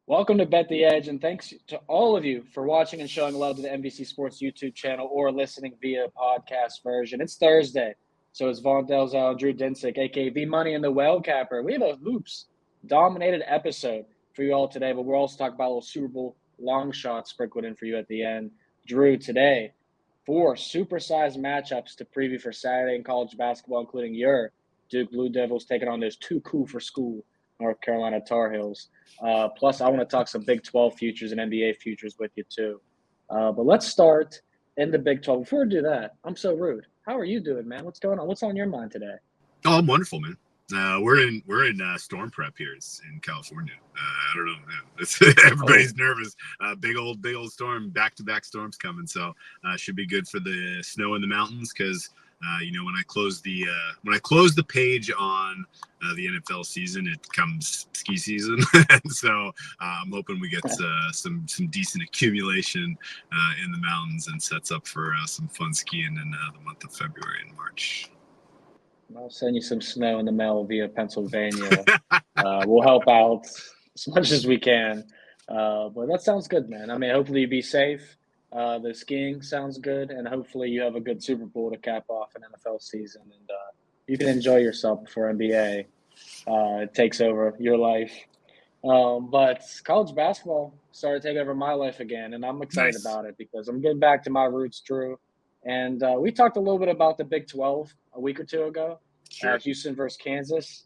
Welcome to Bet the Edge, and thanks to all of you for watching and showing love to the NBC Sports YouTube channel or listening via podcast version. It's Thursday, so it's Vaughn Dalzell, Drew Dinsick, aka V Money and the Whale Capper. We have a hoops-dominated episode for you all today, but we're also talking about a little Super Bowl long shot sprinkled in for you at the end. Drew, today, 4 supersized matchups to preview for Saturday in college basketball, including your Duke Blue Devils taking on those too cool for school North Carolina Tar Heels. Plus, I want to talk some Big 12 futures and NBA futures with you, too. But let's start in the Big 12. Before we do that, I'm so rude. How are you doing, man? What's going on? What's on your mind today? Oh, I'm wonderful, man. We're in storm prep here in California. I don't know. Everybody's nervous. Big old storm, back-to-back storms coming. So should be good for the snow in the mountains because when I close the page on the NFL season, it comes ski season, and so I'm hoping we get some decent accumulation in the mountains and sets up for some fun skiing in the month of February and March. I'll send you some snow in the mail via Pennsylvania. We'll help out as much as we can. But that sounds good, man. I mean, hopefully you be safe. The skiing sounds good, and hopefully you have a good Super Bowl to cap off an NFL season, and you can enjoy yourself before NBA takes over your life. But college basketball started taking over my life again, and I'm excited about it because I'm getting back to my roots, Drew. And we talked a little bit about the Big 12 a week or two ago. Sure. Houston versus Kansas.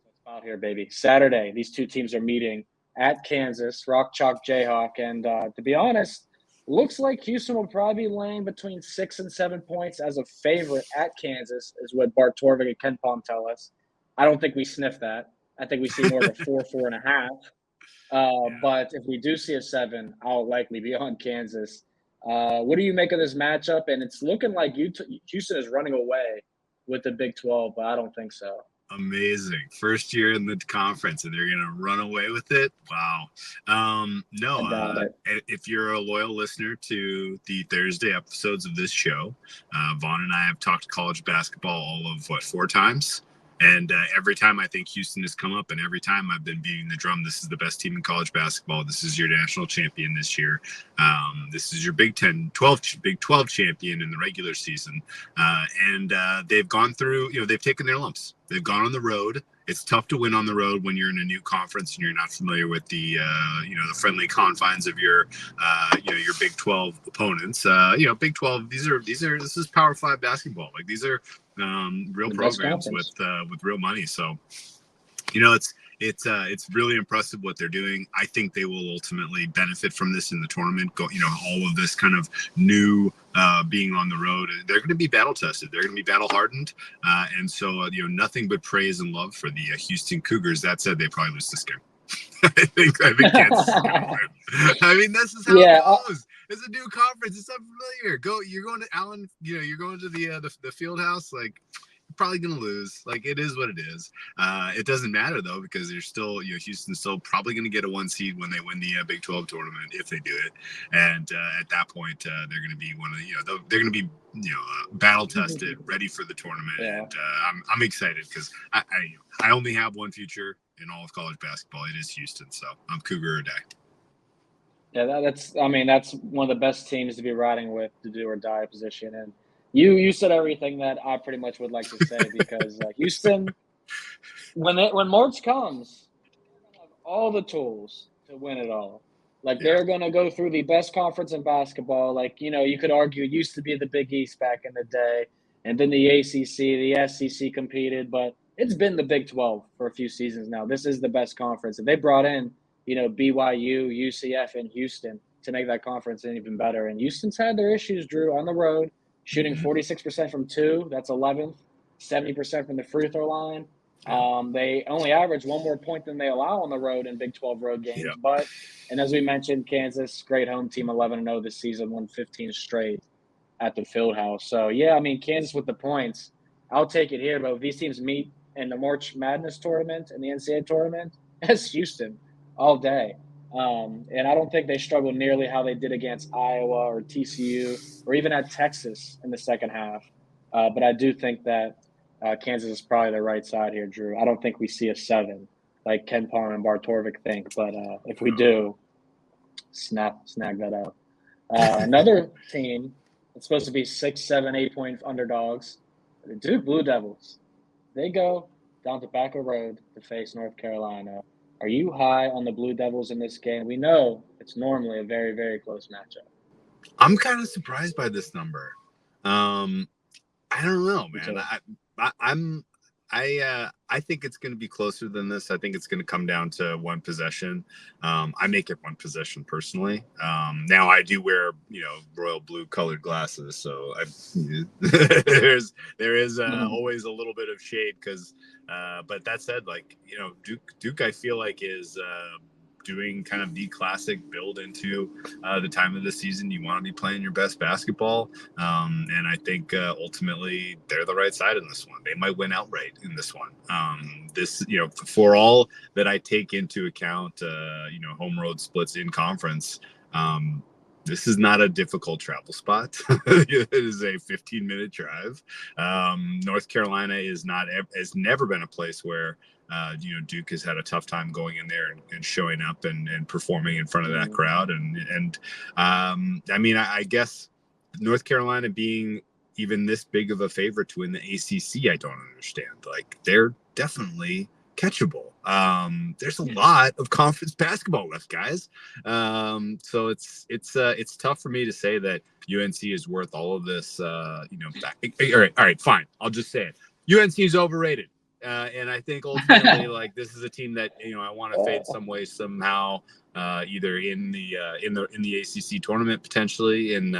It's out here, baby. Saturday, these two teams are meeting at Kansas, Rock Chalk Jayhawk. And to be honest, looks like Houston will probably be laying between 6 and 7 points as a favorite at Kansas, is what Bart Torvik and Ken Palm tell us. I don't think we sniff that. I think we see more of a 4.5. But if we do see a 7, I'll likely be on Kansas. What do you make of this matchup? And it's looking like Houston is running away with the Big 12, but I don't think so. Amazing. First year in the conference, and they're going to run away with it? Wow. If you're a loyal listener to the Thursday episodes of this show, Vaughn and I have talked college basketball all of, 4 times? And every time I think Houston has come up, and every time I've been beating the drum, this is the best team in college basketball. This is your national champion this year. This is your Big 12 champion in the regular season. And they've gone through, they've taken their lumps. They've gone on the road. It's tough to win on the road when you're in a new conference and you're not familiar with the friendly confines of your Big 12 opponents. Big 12. This is Power 5 basketball. Like, these are real programs with real money. So, it's really impressive what they're doing. I think they will ultimately benefit from this in the tournament. All of this kind of new being on the road, they're going to be battle tested. They're going to be battle hardened. And so, nothing but praise and love for the Houston Cougars. That said, they probably lose this game. I think Kansas is going to win. I mean, this is how it goes. It's a new conference. It's unfamiliar. You're going to Allen. You're going to the field house. Like, you're probably going to lose. Like, it is what it is. It doesn't matter though, because you're still, Houston's still probably going to get a 1 seed when they win the Big 12 tournament, if they do it. And at that point, they're going to be one of the, they're going to be battle tested, ready for the tournament. Yeah. And I'm excited because I only have one future in all of college basketball. It is Houston, so I'm Cougar or die. Yeah, that's one of the best teams to be riding with, the do or die position. And you said everything that I pretty much would like to say because Houston, when March comes, they're gonna have all the tools to win it all. They're gonna go through the best conference in basketball. You could argue it used to be the Big East back in the day, and then the ACC, the SEC competed, but it's been the Big 12 for a few seasons now. This is the best conference. If they brought in, BYU, UCF, and Houston to make that conference even better. And Houston's had their issues, Drew, on the road, shooting 46% from 2. That's 11th. 70% from the free throw line. They only average 1 more point than they allow on the road in Big 12 road games. Yeah. And as we mentioned, Kansas, great home team, 11-0 this season, won 15 straight at the Fieldhouse. So, Kansas with the points, I'll take it here. But if these teams meet in the March Madness tournament and the NCAA tournament, it's Houston all day. And I don't think they struggled nearly how they did against Iowa or TCU or even at Texas in the second half. But I do think that Kansas is probably the right side here, Drew. I don't think we see a 7 like Ken Palm and Bart Torvik think. But if we do, snag that up. Another team that's supposed to be 6, 7, 8-point underdogs, the Duke Blue Devils. They go down to Tobacco Road to face North Carolina. Are you high on the Blue Devils in this game? We know it's normally a very, very close matchup. I'm kind of surprised by this number. I don't know, man. I think it's going to be closer than this. I think it's going to come down to one possession. I make it one possession personally. Now I do wear, royal blue colored glasses, so there is always a little bit of shade because. But that said, Duke, I feel like is. Doing kind of the classic build into the time of the season. You want to be playing your best basketball. And I think ultimately they're the right side in this one. They might win outright in this one. For all that I take into account, home road splits in conference, this is not a difficult travel spot. It is a 15-minute drive. North Carolina has never been a place where Duke has had a tough time going in there and showing up and performing in front of that crowd. I guess North Carolina being even this big of a favorite to win the ACC, I don't understand. Like, they're definitely catchable. There's a lot of conference basketball left, guys. So it's tough for me to say that UNC is worth all of this. All right, fine. I'll just say it. UNC is overrated. And I think ultimately, this is a team that I want to fade some way somehow, either in the ACC tournament potentially in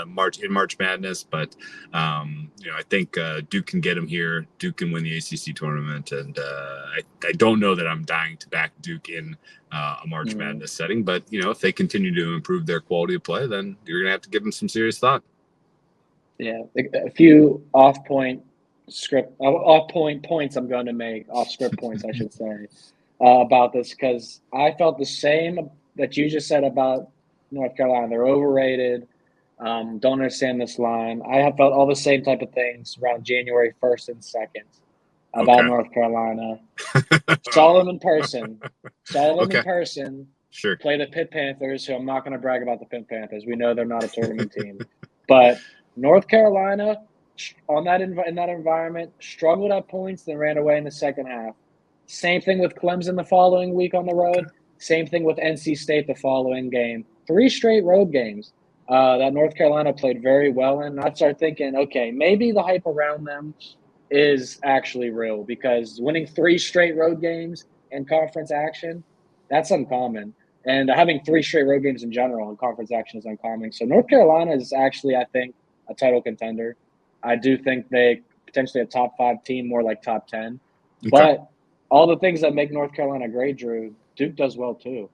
March Madness. But I think Duke can get them here. Duke can win the ACC tournament, and I don't know that I'm dying to back Duke in a March Madness setting. But if they continue to improve their quality of play, then you're gonna have to give them some serious thought. Yeah, a few off-point points I'm going to make, off-script points, I should say, about this, because I felt the same that you just said about North Carolina. They're overrated. Don't understand this line. I have felt all the same type of things around January 1st and 2nd about North Carolina. Saw them in person. In person. Sure. Play the Pitt Panthers, who I'm not going to brag about the Pitt Panthers. We know they're not a tournament team. But North Carolina, in that environment, struggled at points, then ran away in the second half. Same thing with Clemson the following week on the road. Same thing with NC State the following game. 3 straight road games that North Carolina played very well in. I start thinking, okay, maybe the hype around them is actually real, because winning 3 straight road games in conference action, that's uncommon. And having 3 straight road games in general in conference action is uncommon. So North Carolina is actually, I think, a title contender. I do think they potentially a top 5 team, more like top 10. Okay. But all the things that make North Carolina great, Drew, Duke does well too.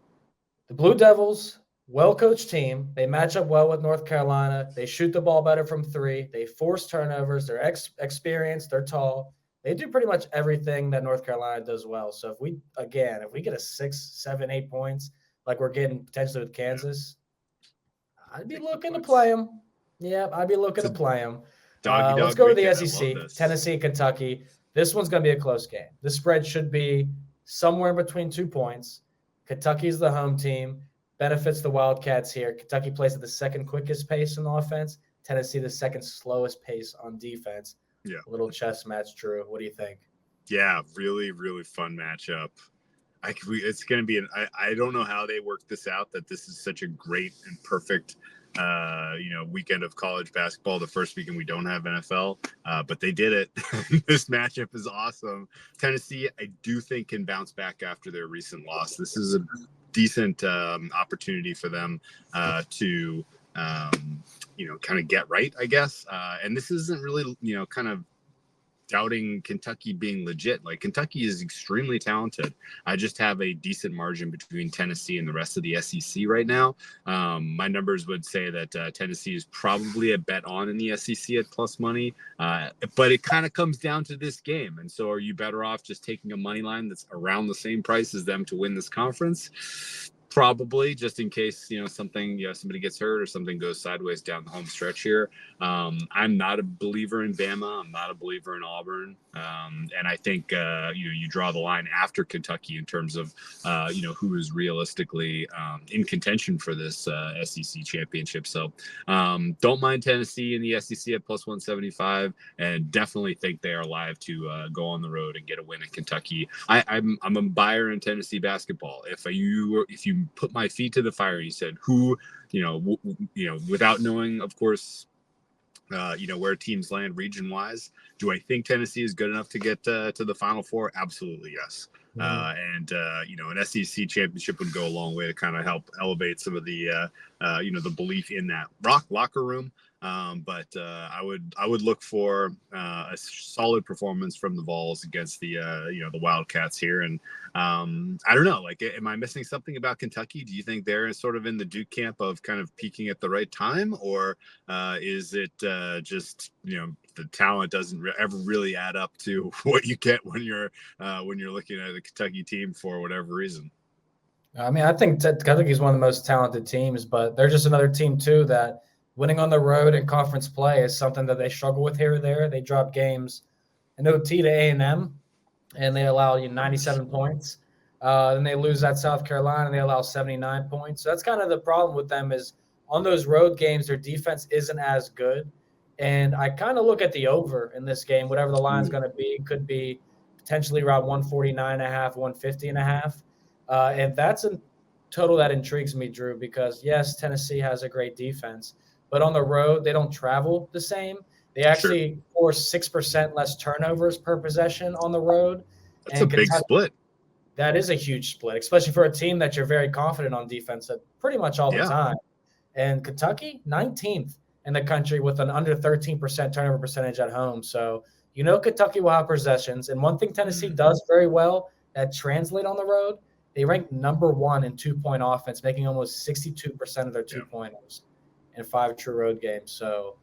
The Blue Devils, well-coached team. They match up well with North Carolina. They shoot the ball better from 3. They force turnovers. They're experienced. They're tall. They do pretty much everything that North Carolina does well. So if we get a 6, 7, 8 points like we're getting potentially with Kansas, I'd be looking to play them. Yeah, I'd be looking to play them. Let's go to the SEC, Tennessee, Kentucky. This one's going to be a close game. The spread should be somewhere in between 2 points. Kentucky's the home team. Benefits the Wildcats here. Kentucky plays at the second quickest pace in offense. Tennessee, the second slowest pace on defense. Yeah. A little chess match, Drew. What do you think? Yeah, really, really fun matchup. It's going to be I don't know how they worked this out, that this is such a great and perfect weekend of college basketball, the first weekend we don't have NFL, but they did it. This matchup is awesome. Tennessee, I do think, can bounce back after their recent loss. This is a decent opportunity for them to kind of get right, I guess. And this isn't really, kind of doubting Kentucky being legit. Like, Kentucky is extremely talented. I just have a decent margin between Tennessee and the rest of the SEC right now. My numbers would say that Tennessee is probably a bet on in the SEC at plus money, but it kind of comes down to this game. And so, are you better off just taking a money line that's around the same price as them to win this conference? Probably, just in case something, somebody gets hurt or something goes sideways down the home stretch here. I'm not a believer in Bama. I'm not a believer in Auburn, and I think you draw the line after Kentucky in terms of who is realistically in contention for this SEC championship. So don't mind Tennessee in the SEC at plus 175, and definitely think they are live to go on the road and get a win in Kentucky. I'm a buyer in Tennessee basketball. If you put my feet to the fire, you said who, without knowing, of course, where teams land region wise, do I think Tennessee is good enough to get to the Final Four? Absolutely, yes. And an SEC championship would go a long way to kind of help elevate some of the the belief in that locker room. But I would look for a solid performance from the Vols against the the Wildcats here. And I don't know, like, am I missing something about Kentucky? Do you think they're sort of in the Duke camp of kind of peaking at the right time, or is it just the talent doesn't ever really add up to what you get when you're looking at a Kentucky team for whatever reason? I mean, I think Kentucky is one of the most talented teams, but they're just another team too that winning on the road in conference play is something that they struggle with here or there. They drop games in OT to A&M, and they allow 97 points. Then they lose at South Carolina, and they allow 79 points. So that's kind of the problem with them is on those road games, their defense isn't as good. And I kind of look at the over in this game, whatever the line's going to be. It could be potentially around 149.5, 150.5. And that's a total that intrigues me, Drew, because, yes, Tennessee has a great defense. But on the road, they don't travel the same. They actually force 6% less turnovers per possession on the road. That's a big split. That is a huge split, especially for a team that you're very confident on defense at pretty much all the time. And Kentucky, 19th in the country with an under 13% turnover percentage at home. So, Kentucky will have possessions. And one thing Tennessee does very well that translate on the road, they rank number 1 in two-point offense, making almost 62% of their two-pointers in 5 true road games. So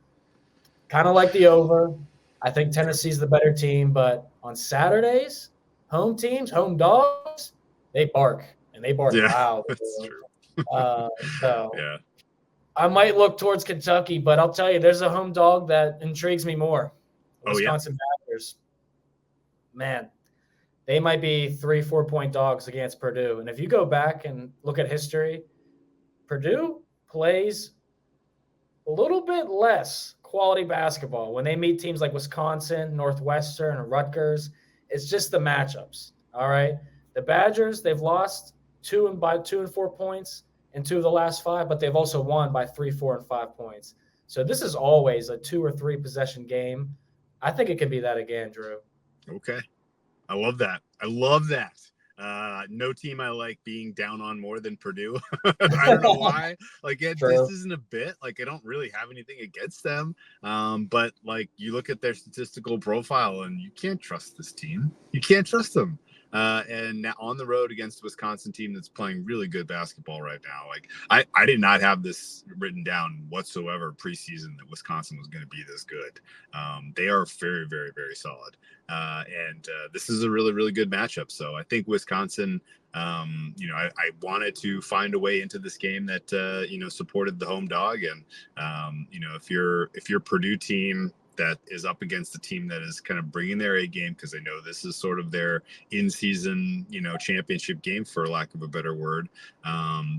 kind of like the over. I think Tennessee's the better team, but on Saturdays, home teams, home dogs, they bark, and they bark loud. That's true. I might look towards Kentucky, but I'll tell you, there's a home dog that intrigues me more. Wisconsin Badgers. Man, they might be 3-4 point dogs against Purdue. And if you go back and look at history, Purdue plays a little bit less quality basketball when they meet teams like Wisconsin, Northwestern, and Rutgers. It's just the matchups. All right. The Badgers, they've lost 2 and 4 points in 2 of the last 5, but they've also won by 3, 4, and 5 points. So this is always a 2 or 3 possession game. I think it could be that again, Drew. Okay. I love that. No team I like being down on more than Purdue. I don't know why. This isn't a bit. I don't really have anything against them. But you look at their statistical profile and you can't trust this team. You can't trust them. And now on the road against a Wisconsin team that's playing really good basketball right now. I did not have this written down whatsoever preseason that Wisconsin was going to be this good. They are very, very, very solid. And this is a really, really good matchup. So I think Wisconsin, I wanted to find a way into this game that, supported the home dog. And, if you're Purdue team that is up against a team that is kind of bringing their A game, because they know this is sort of their in-season, championship game, for lack of a better word,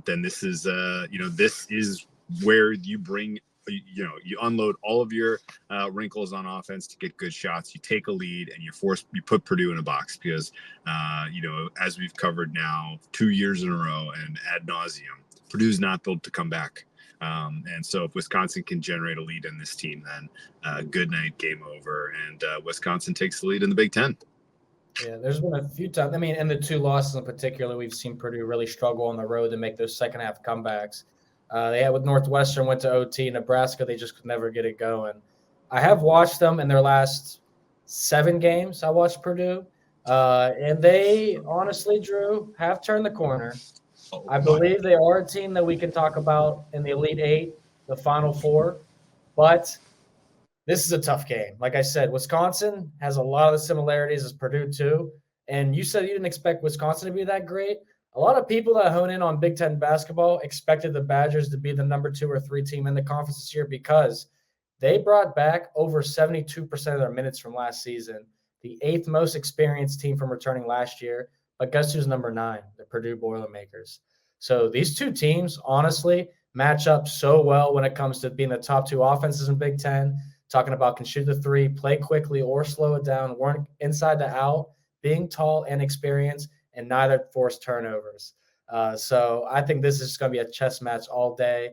then this is, this is where you bring, you unload all of your wrinkles on offense to get good shots. You take a lead and you put Purdue in a box because, as we've covered now 2 years in a row and ad nauseum, Purdue's not built to come back. And so if Wisconsin can generate a lead in this team, then good night, game over. And Wisconsin takes the lead in the Big Ten. Yeah, there's been a few times. I mean, in the 2 losses in particular, we've seen Purdue really struggle on the road to make those second half comebacks. They had with Northwestern, went to OT. Nebraska, they just could never get it going. I have watched them in their last 7 games. I watched Purdue. And they honestly, Drew, have turned the corner. I believe they are a team that we can talk about in the Elite 8, the Final 4. But this is a tough game. Like I said, Wisconsin has a lot of the similarities as Purdue too. And you said you didn't expect Wisconsin to be that great. a lot of people that hone in on Big Ten basketball expected the Badgers to be the number 2 or 3 team in the conference this year because they brought back over 72% of their minutes from last season, the 8th most experienced team from returning last year. But guess who's number 9? The Purdue Boilermakers. So these two teams, honestly, match up so well when it comes to being the top 2 offenses in Big Ten, talking about can shoot the 3, play quickly or slow it down, weren't inside to out, being tall and experienced, and neither force turnovers. So I think this is going to be a chess match all day.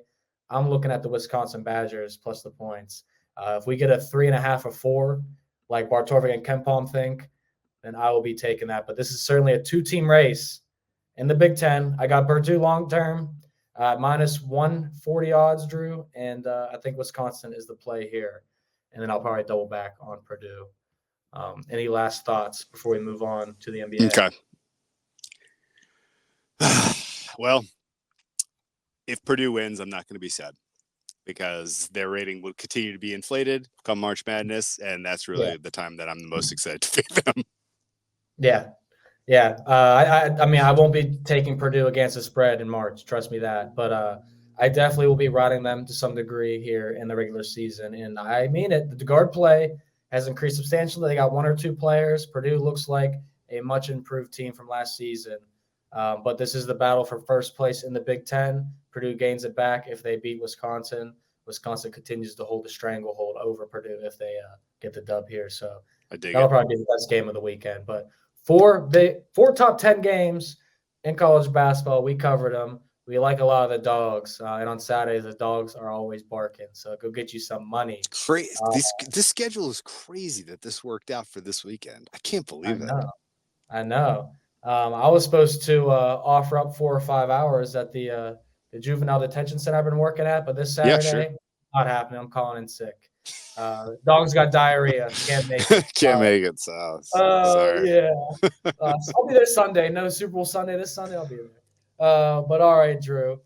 I'm looking at the Wisconsin Badgers plus the points. If we get a 3.5 or 4, like Bartorvik and Kempom think, then I will be taking that. But this is certainly a 2-team race in the Big Ten. I got Purdue long-term, minus 140 odds, Drew, and I think Wisconsin is the play here. And then I'll probably double back on Purdue. Any last thoughts before we move on to the NBA? Okay. Well, if Purdue wins, I'm not going to be sad because their rating will continue to be inflated come March Madness, and that's really the time that I'm the most excited to fade them. Yeah. I mean, I won't be taking Purdue against the spread in March. Trust me that. But I definitely will be riding them to some degree here in the regular season. And I mean it. The guard play has increased substantially. They got 1 or 2 players. Purdue looks like a much improved team from last season. But this is the battle for first place in the Big Ten. Purdue gains it back if they beat Wisconsin. Wisconsin continues to hold a stranglehold over Purdue if they get the dub here. So that'll probably be the best game of the weekend. But 4 top 10 games in college basketball, we covered them. We like a lot of the dogs. And on Saturdays, the dogs are always barking. So go get you some money. Crazy. This schedule is crazy that this worked out for this weekend. I can't believe it. I know. I was supposed to offer up 4 or 5 hours at the juvenile detention center I've been working at, but this Saturday, not happening. I'm calling in sick. Dog's got diarrhea. Can't make it. Can't make it. So sorry. Yeah. I'll be there Sunday. No Super Bowl Sunday. This Sunday I'll be there. But all right, Drew.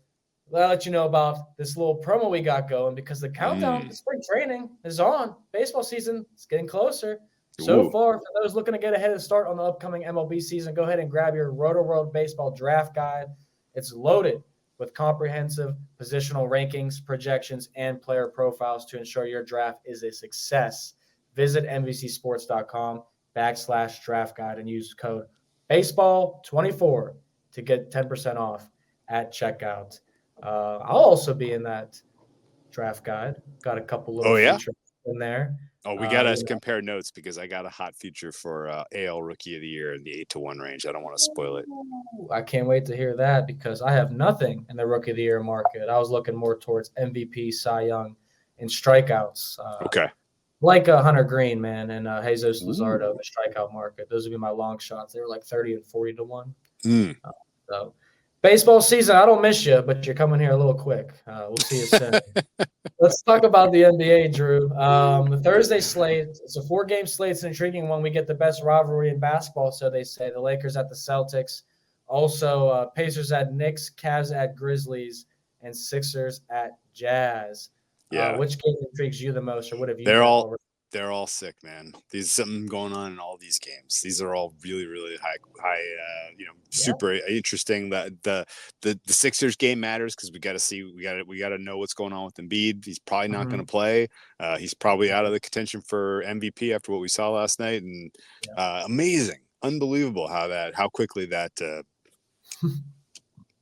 I'll let you know about this little promo we got going because the countdown to spring training is on. Baseball season is getting closer. So far, for those looking to get ahead of start on the upcoming MLB season, go ahead and grab your Roto-World Baseball Draft Guide. It's loaded with comprehensive positional rankings, projections, and player profiles to ensure your draft is a success. Visit NBCSports.com/draft guide and use code BASEBALL24 to get 10% off at checkout. I'll also be in that draft guide. Got a couple little features in there. Oh, we got to compare notes because I got a hot future for AL Rookie of the Year in the 8-1 range. I don't want to spoil it. I can't wait to hear that because I have nothing in the Rookie of the Year market. I was looking more towards MVP, Cy Young, and strikeouts. Okay. Like Hunter Green, man, and Jesus Luzardo, the strikeout market. Those would be my long shots. They were like 30 and 40 to 1. So baseball season, I don't miss you, but you're coming here a little quick. We'll see you soon. Let's talk about the NBA, Drew. The Thursday slate, it's a 4-game slate. It's an intriguing one. We get the best rivalry in basketball, so they say. The Lakers at the Celtics. Also, Pacers at Knicks, Cavs at Grizzlies, and Sixers at Jazz. Yeah. Which game intrigues you the most, or what have you They're all sick, man. There's something going on in all these games. These are all really, really high, super interesting. That the Sixers game matters because we got to know what's going on with Embiid. He's probably not going to play. He's probably out of the contention for MVP after what we saw last night. And amazing, unbelievable how quickly that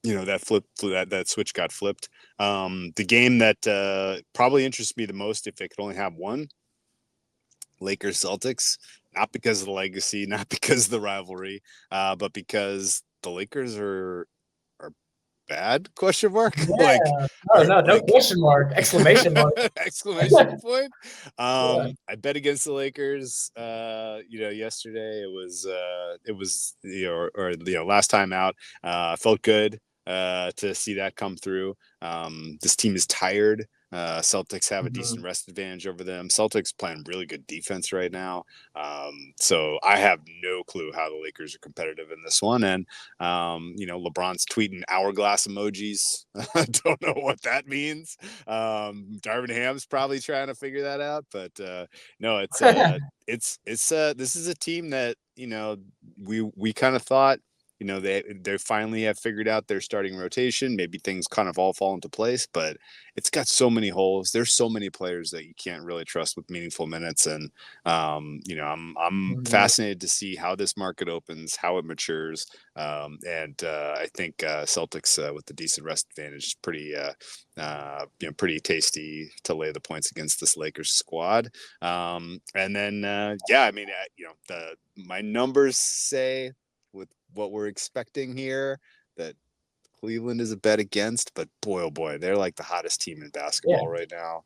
that switch got flipped. The game that probably interests me the most, if it could only have one. Lakers Celtics, not because of the legacy, not because of the rivalry, but because the Lakers are bad? Question mark. Yeah. No question mark. Exclamation mark. Exclamation point. I bet against the Lakers. Yesterday it was last time out. Felt good to see that come through. This team is tired. Celtics have a decent rest advantage over them. Celtics playing really good defense right now. So I have no clue how the Lakers are competitive in this one. And, LeBron's tweeting hourglass emojis. I don't know what that means. Darvin Ham's probably trying to figure that out, but no, this is a team that, we kind of thought, they finally have figured out their starting rotation. Maybe things kind of all fall into place, but it's got so many holes. There's so many players that you can't really trust with meaningful minutes. And I'm fascinated to see how this market opens, how it matures. And I think Celtics with the decent rest advantage is pretty tasty to lay the points against this Lakers squad. And then my numbers say with what we're expecting here that Cleveland is a bet against, but boy, oh boy, they're like the hottest team in basketball right now.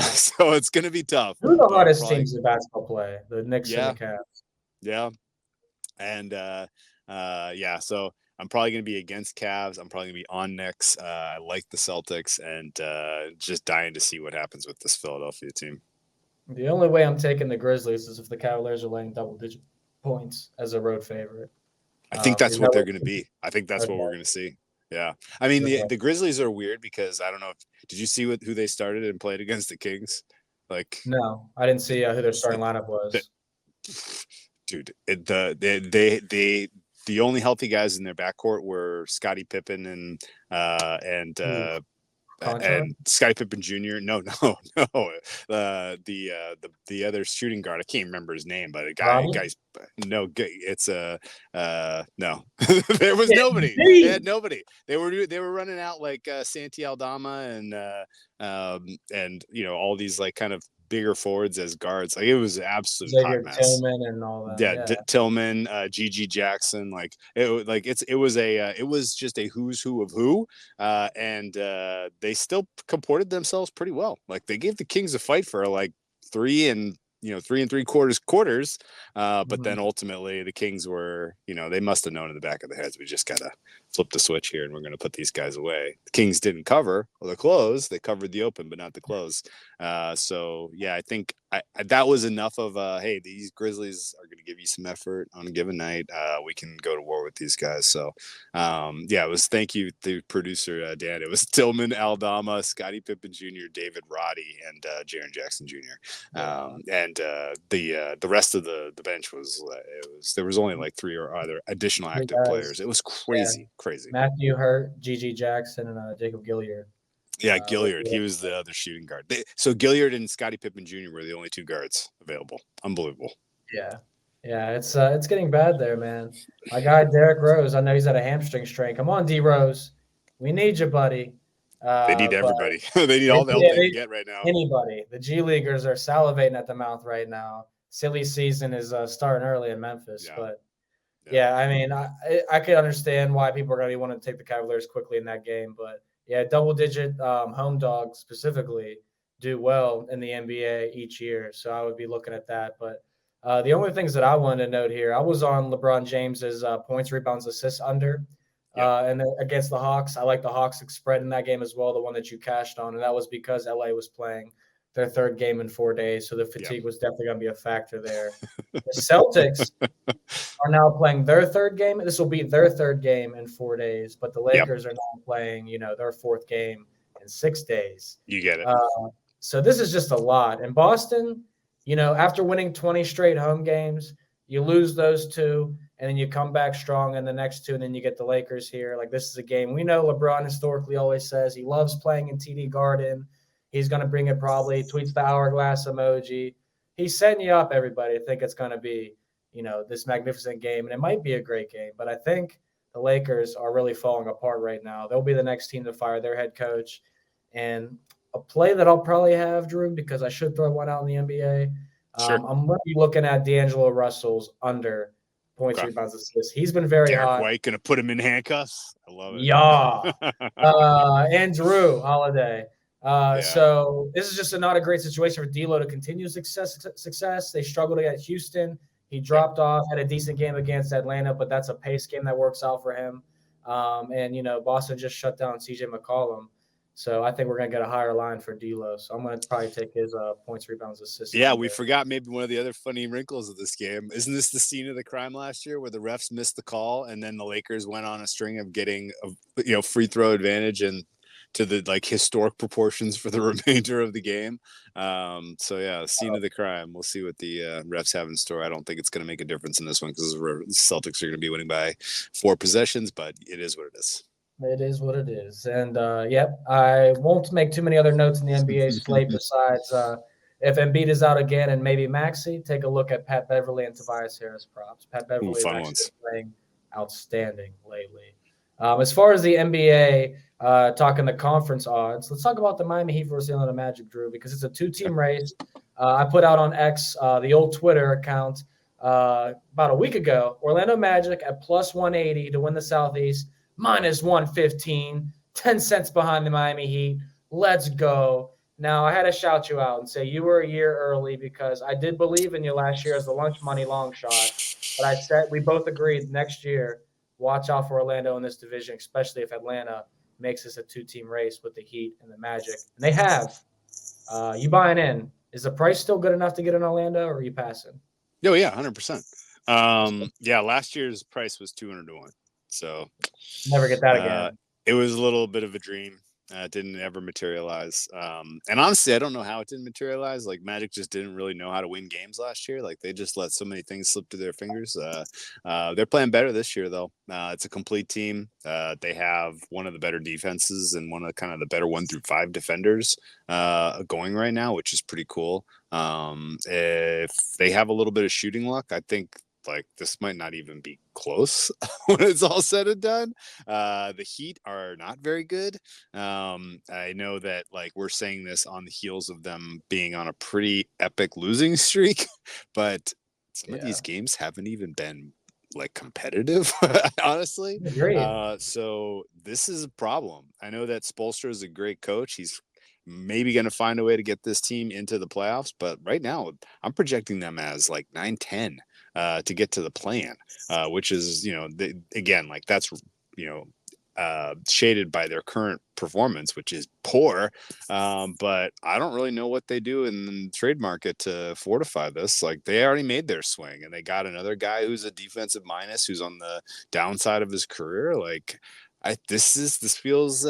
So it's going to be tough. Who are the hottest teams in basketball play? The Knicks and the Cavs. Yeah. And so I'm probably going to be against Cavs. I'm probably going to be on Knicks. I like the Celtics, and just dying to see what happens with this Philadelphia team. The only way I'm taking the Grizzlies is if the Cavaliers are laying double-digit points as a road favorite. I think that's what they're going to be. I think that's what we're going to see. Yeah. I mean, the Grizzlies are weird because I don't know. Did you see who they started and played against the Kings? No, I didn't see who their starting lineup was. Dude, the only healthy guys in their backcourt were Scottie Pippen and Scottie Pippen Jr. No. The other shooting guard. I can't remember his name, but no. It's no. There was nobody. They had nobody. They were running out like Santi Aldama and all these like kind of bigger forwards as guards. Like it was an absolute hot mess. Tillman and all that. Yeah. Tillman, GG Jackson. It was just a who's who of who. And they still comported themselves pretty well. Like they gave the Kings a fight for like 3 3/3 quarters. But then ultimately the Kings were, they must have known in the back of their heads, we just gotta flip the switch here and we're gonna put these guys away. The Kings didn't cover the close. They covered the open, but not the close. So yeah, I think that was enough of hey, these Grizzlies are gonna give you some effort on a given night. We can go to war with these guys. So it was, thank you to producer Dan. It was Tillman, Aldama, Scottie Pippen Jr., David Roddy, and Jaren Jackson Jr. And the rest of the bench there was only like 3 or other additional active players. It was crazy. Matthew Hurt, GG Jackson, and Jacob Gilyard. Yeah, Gilyard. He was the other shooting guard. So Gilyard and Scottie Pippen Jr. were the only 2 guards available. Unbelievable. Yeah, it's getting bad there, man. My guy Derrick Rose, I know he's at a hamstring strain. Come on, D Rose, we need you, buddy. They need everybody. They need all the help they can get right now. Anybody. The G Leaguers are salivating at the mouth right now. Silly season is starting early in Memphis, but I mean, I could understand why people are going to want to take the Cavaliers quickly in that game, but double-digit home dogs specifically do well in the NBA each year, so I would be looking at that. But the only things that I wanted to note here, I was on LeBron James's points, rebounds, assists under. And then against the Hawks, I like the Hawks spread in that game as well, the one that you cashed on, and that was because LA was playing their 3rd game in 4 days, so the fatigue was definitely going to be a factor there. The Celtics are now playing their 3rd game. This will be their 3rd game in 4 days, but the Lakers are now playing, their 4th game in 6 days. You get it. So this is just a lot. And Boston, after winning 20 straight home games, you lose those 2. And then you come back strong in the next 2, and then you get the Lakers here. Like, this is a game. We know LeBron historically always says he loves playing in TD Garden. He's going to bring it probably, tweets the hourglass emoji. He's setting you up, everybody. I think it's going to be, this magnificent game. And it might be a great game. But I think the Lakers are really falling apart right now. They'll be the next team to fire their head coach. And a play that I'll probably have, Drew, because I should throw one out in the NBA. Sure. I'm going to be looking at D'Angelo Russell's under points, rebounds, assists. He's been very Derek hot. White going to put him in handcuffs. I love it. Yeah. And Drew Holiday. So this is just not a great situation for D'Lo to continue success. They struggled against Houston. He dropped off, had a decent game against Atlanta, but that's a pace game that works out for him. And Boston just shut down CJ McCollum. So I think we're going to get a higher line for D'Lo. So I'm going to probably take his points, rebounds, assists. Yeah, we forgot maybe one of the other funny wrinkles of this game. Isn't this the scene of the crime last year where the refs missed the call and then the Lakers went on a string of getting a free throw advantage and to the like historic proportions for the remainder of the game. So yeah, scene of the crime. We'll see what the refs have in store. I don't think it's going to make a difference in this one because the Celtics are going to be winning by 4 possessions, but it is what it is. It is what it is. And, yep, I won't make too many other notes in the NBA slate besides if Embiid is out again and maybe Maxey, take a look at Pat Beverly and Tobias Harris props. Pat Beverly is actually playing outstanding lately. As far as the NBA, talking the conference odds, let's talk about the Miami Heat versus the Orlando Magic, Drew, because it's a 2-team race. I put out on X, the old Twitter account, about a week ago, Orlando Magic at plus 180 to win the Southeast, minus 115, 10 cents behind the Miami Heat. Let's go. Now, I had to shout you out and say you were a year early because I did believe in you last year as the lunch money long shot. But I said we both agreed next year, watch out for Orlando in this division, especially if Atlanta makes this a 2-team race with the Heat and the Magic. And they have. You buying in. Is the price still good enough to get in Orlando, or are you passing? Oh, yeah, 100%. Yeah, last year's price was 200 to 1. So never get that again. It was a little bit of a dream. It didn't ever materialize. And honestly, I don't know how it didn't materialize. Like Magic just didn't really know how to win games last year. Like they just let so many things slip through their fingers. They're playing better this year though. It's a complete team. They have one of the better defenses and one of kind of the better 1 through 5 defenders going right now, which is pretty cool. If they have a little bit of shooting luck, I think like this might not even be close when it's all said and done. The Heat are not very good. I know that like we're saying this on the heels of them being on a pretty epic losing streak, but some of these games haven't even been like competitive, honestly. So this is a problem. I know that Spoelstra is a great coach. He's maybe going to find a way to get this team into the playoffs, but right now I'm projecting them as like 9-10 to get to the play-in, which is, again, like that's, shaded by their current performance, which is poor. But I don't really know what they do in the trade market to fortify this. Like they already made their swing and they got another guy who's a defensive minus, who's on the downside of his career. Like this feels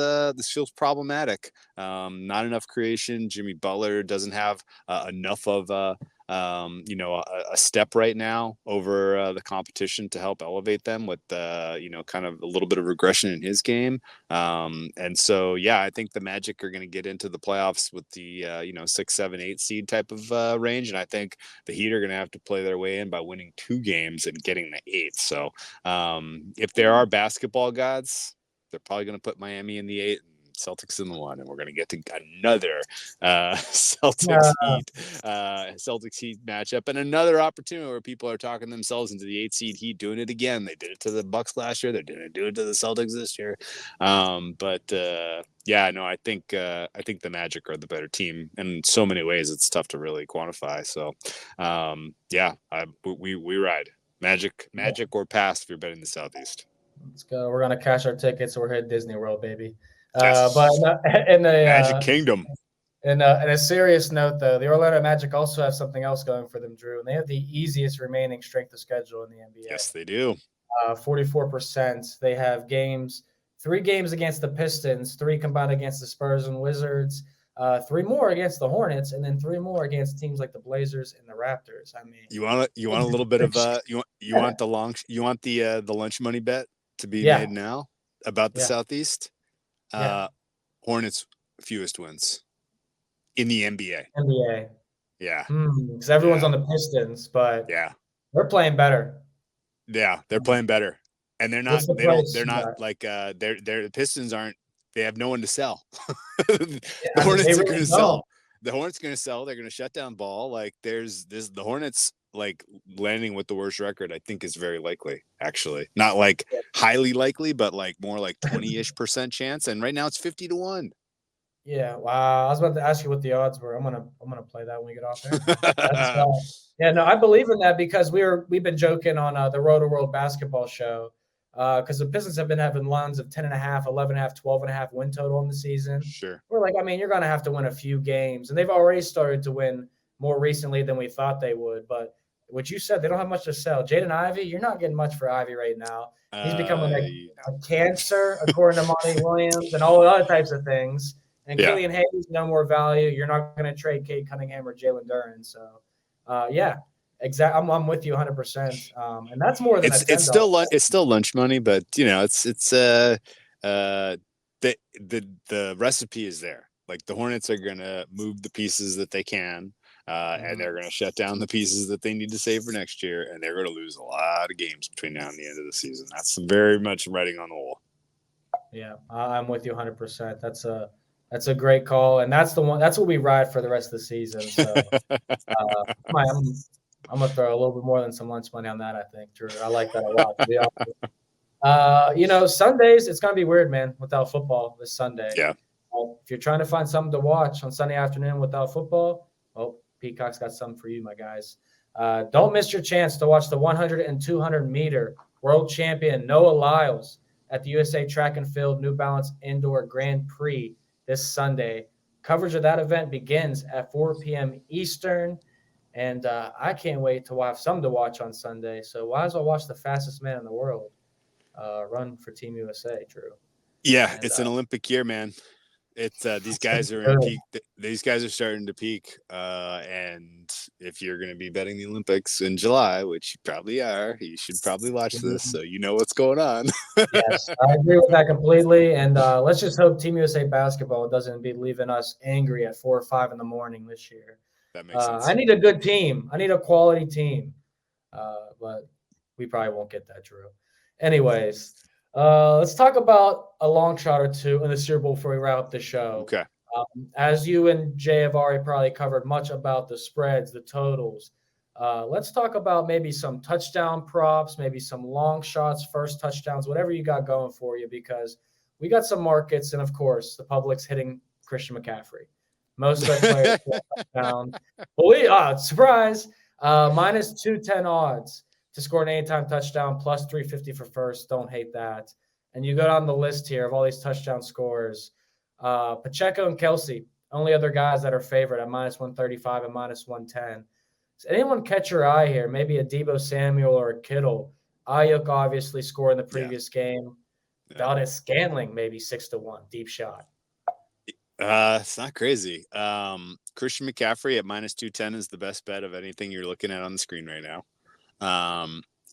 problematic. Not enough creation. Jimmy Butler doesn't have enough of a step right now over the competition to help elevate them with kind of a little bit of regression in his game. And so, yeah, I think the Magic are going to get into the playoffs with the 6, 7, 8 seed type of range. And I think the Heat are going to have to play their way in by winning 2 games and getting the 8th. So if there are basketball gods, they're probably going to put Miami in the 8 and Celtics in the 1, and we're going to get to another Celtics Heat matchup and another opportunity where people are talking themselves into the 8 seed Heat doing it again. They did it to the Bucks last year. They're going to do it to the Celtics this year. I think the Magic are the better team in so many ways. It's tough to really quantify. So, we ride Magic or pass if you're betting the Southeast. Let's go. We're gonna cash our tickets. So we're heading Disney World, baby. Yes. But in the Magic Kingdom. In a serious note, though, the Orlando Magic also have something else going for them, Drew, and they have the easiest remaining strength of schedule in the NBA. Yes, they do. 44%. They have 3 games against the Pistons, 3 combined against the Spurs and Wizards, 3 more against the Hornets, and then 3 more against teams like the Blazers and the Raptors. I mean, you want a little bit of you want the lunch money bet to be made now about the Southeast? Hornets fewest wins in the NBA. Yeah. Because everyone's on the Pistons, but they're playing better. Yeah, they're playing better. And they're not the Pistons aren't, they have no one to sell. The Hornets are going to sell. The Hornets going to sell. They're going to shut down ball. Like the Hornets like landing with the worst record, I think is very likely, actually. Not like highly likely, but like more like 20-ish% chance. And right now it's 50 to 1. Yeah. Wow. I was about to ask you what the odds were. I'm gonna play that when we get off there. I believe in that because we've been joking on the Road to World basketball show because the Pistons have been having lines of 10.5, 11.5, 12.5 win total in the season. Sure. We're like, I mean, you're gonna have to win a few games, and they've already started to win more recently than we thought they would. But what you said, they don't have much to sell. Jaden Ivey, you're not getting much for Ivey right now. He's becoming a cancer, according to Monty Williams, and all other types of things. And Killian Hayes, no more value. You're not going to trade Cade Cunningham or Jalen Duren. So, exactly. I'm with you 100%. And that's more than it's still lunch money, but the recipe is there. Like the Hornets are going to move the pieces that they can. And they're going to shut down the pieces that they need to save for next year, and they're going to lose a lot of games between now and the end of the season. That's very much writing on the wall. Yeah, I'm with you 100%. That's a great call, and that's the one. That's what we ride for the rest of the season. So I'm gonna throw a little bit more than some lunch money on that. I think, Drew. I like that a lot. To be honest. Sundays it's gonna be weird, man, without football this Sunday. Yeah. If you're trying to find something to watch on Sunday afternoon without football, Peacock's got something for you, my guys. Don't miss your chance to watch the 100 and 200 meter world champion Noah Lyles at the USA Track and Field New Balance Indoor Grand Prix this Sunday. Coverage of that event begins at 4 p.m. Eastern, and I can't wait to have something to watch on Sunday. So might as well watch the fastest man in the world run for Team USA, Drew. Yeah, it's an Olympic year, man. It's these guys are in peak. These guys are starting to peak, and if you're going to be betting the Olympics in July, which you probably are, you should probably watch this so you know what's going on. Yes, I agree with that completely. And let's just hope Team USA basketball doesn't be leaving us angry at 4 or 5 in the morning this year. That makes sense. I need a good team. I need a quality team, but we probably won't get that, Drew. Anyways. Let's talk about a long shot or two in the Super Bowl before we wrap up the show. Okay. As you and Jay have already probably covered much about the spreads, the totals. Let's talk about maybe some touchdown props, maybe some long shots, first touchdowns, whatever you got going for you, because we got some markets, and of course, the public's hitting Christian McCaffrey. Most of the players touchdown. But surprise, minus 210 odds to score an anytime touchdown, plus 350 for first. Don't hate that. And you go down the list here of all these touchdown scores. Pacheco and Kelsey, only other guys that are favored at minus 135 and minus 110. Does anyone catch your eye here? Maybe a Deebo Samuel or a Kittle. Ayuk obviously scored in the previous game. Valdez Scantling maybe 6-1, deep shot. It's not crazy. Christian McCaffrey at minus 210 is the best bet of anything you're looking at on the screen right now.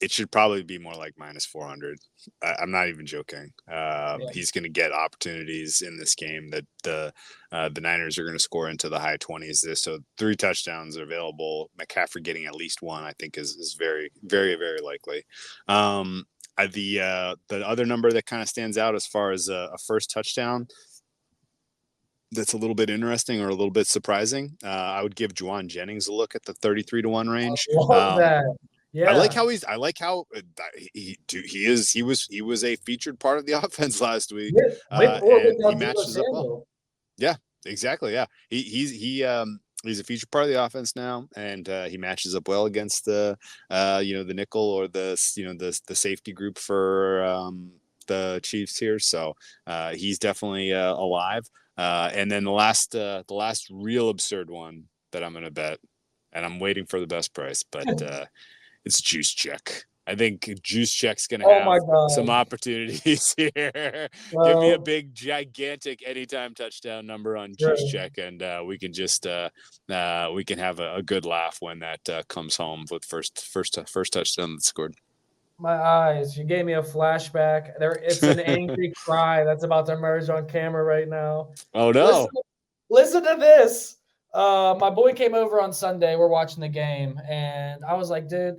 It should probably be more like minus 400. I'm not even joking. He's going to get opportunities in this game that the Niners are going to score into the high 20s. So 3 touchdowns are available. McCaffrey getting at least 1, I think, is very, very, very likely. The other number that kind of stands out as far as a first touchdown that's a little bit interesting or a little bit surprising, I would give Juwan Jennings a look at the 33-1 range. I love that. Yeah. I like how he was a featured part of the offense last week. And he matches up well. Yeah, exactly. Yeah. He's a featured part of the offense now, and he matches up well against the nickel or the safety group for the Chiefs here. So he's definitely alive. And then the last real absurd one that I'm going to bet, and I'm waiting for the best price, but it's Juice Check. I think Juice Check's going to have some opportunities here. Give me a big, gigantic anytime touchdown number on Juice Check, and we can just we can have a good laugh when that comes home with first touchdown that's scored. My eyes, you gave me a flashback. It's an angry cry that's about to emerge on camera right now. Oh no! Listen to this. My boy came over on Sunday. We're watching the game, and I was like, dude,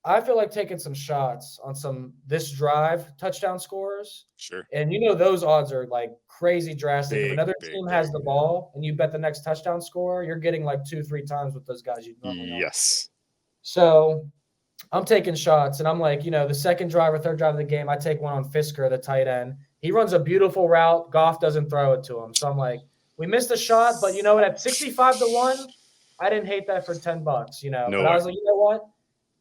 I feel like taking some shots on this drive touchdown scores. Sure. And those odds are like crazy drastic. If another team has the ball and you bet the next touchdown score, you're getting like 2-3 times with those guys you normally know. Yes. So I'm taking shots, and I'm like, the second drive or third drive of the game, I take one on Fisker, the tight end. He runs a beautiful route. Goff doesn't throw it to him. So I'm like, we missed a shot, but at 65-1, I didn't hate that for $10, No but I was like, you know what?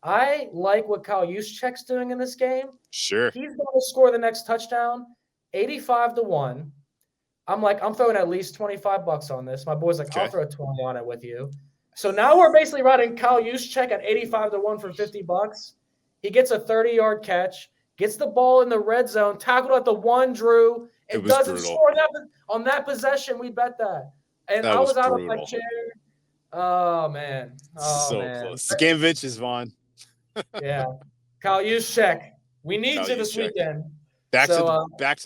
I like what Kyle Juszczyk's doing in this game. Sure. He's going to score the next touchdown, 85-1. I'm like, I'm throwing at least $25 on this. My boy's like, okay. I'll throw 20 on it with you. So now we're basically riding Kyle Juszczyk at 85-1 for $50. He gets a 30-yard catch, gets the ball in the red zone, tackled at the 1, Drew, and doesn't score on that possession. We bet that. And I was out of my chair. Oh, man. Oh, man. Close. The game of inches, Vaughn. Yeah. Kyle Juszczyk. We need you this weekend. Back to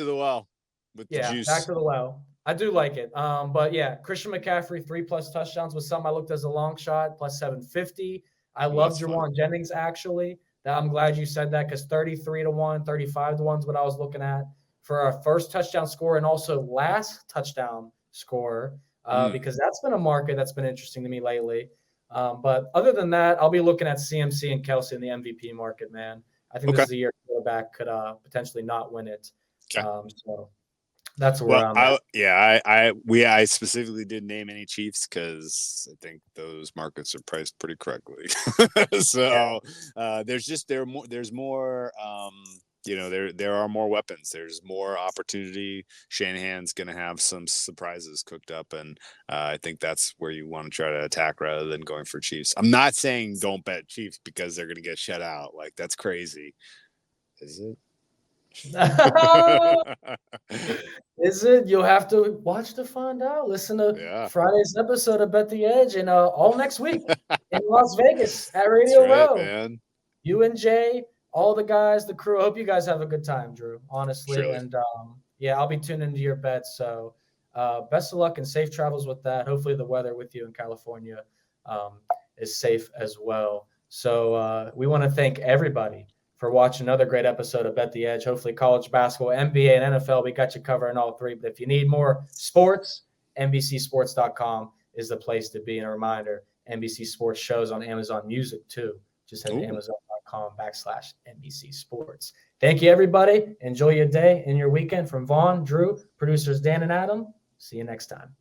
the well with the juice. Back to the well. I do like it. But yeah, Christian McCaffrey, 3+ touchdowns was something I looked as a long shot, plus 750. I love Jawan Jennings, actually. I'm glad you said that because 33-1, 35-1 is what I was looking at for our first touchdown score and also last touchdown score, because that's been a market that's been interesting to me lately. But other than that, I'll be looking at CMC and Kelsey in the MVP market, man. I think this is a year quarterback could potentially not win it. Okay. So that's where I'm at. I specifically didn't name any Chiefs because I think those markets are priced pretty correctly. So there's more. There are more weapons. There's more opportunity. Shanahan's going to have some surprises cooked up, and I think that's where you want to try to attack rather than going for Chiefs. I'm not saying don't bet Chiefs because they're going to get shut out. Like, that's crazy. Is it? Is it? You'll have to watch to find out. Listen to Friday's episode of Bet the Edge and all next week in Las Vegas at Radio Row. Man. You and Jay, all the guys, the crew. I hope you guys have a good time, Drew, honestly. Surely. And I'll be tuning into your bets. So best of luck and safe travels with that. Hopefully the weather with you in California is safe as well. So we want to thank everybody for watching another great episode of Bet the Edge. Hopefully college basketball, NBA, and NFL, we got you covered in all three. But if you need more sports, NBCsports.com is the place to be. And a reminder, NBC Sports shows on Amazon Music too. Just head to Amazon.com/NBC Sports. Thank you, everybody. Enjoy your day and your weekend. From Vaughn, Drew, producers Dan and Adam. See you next time.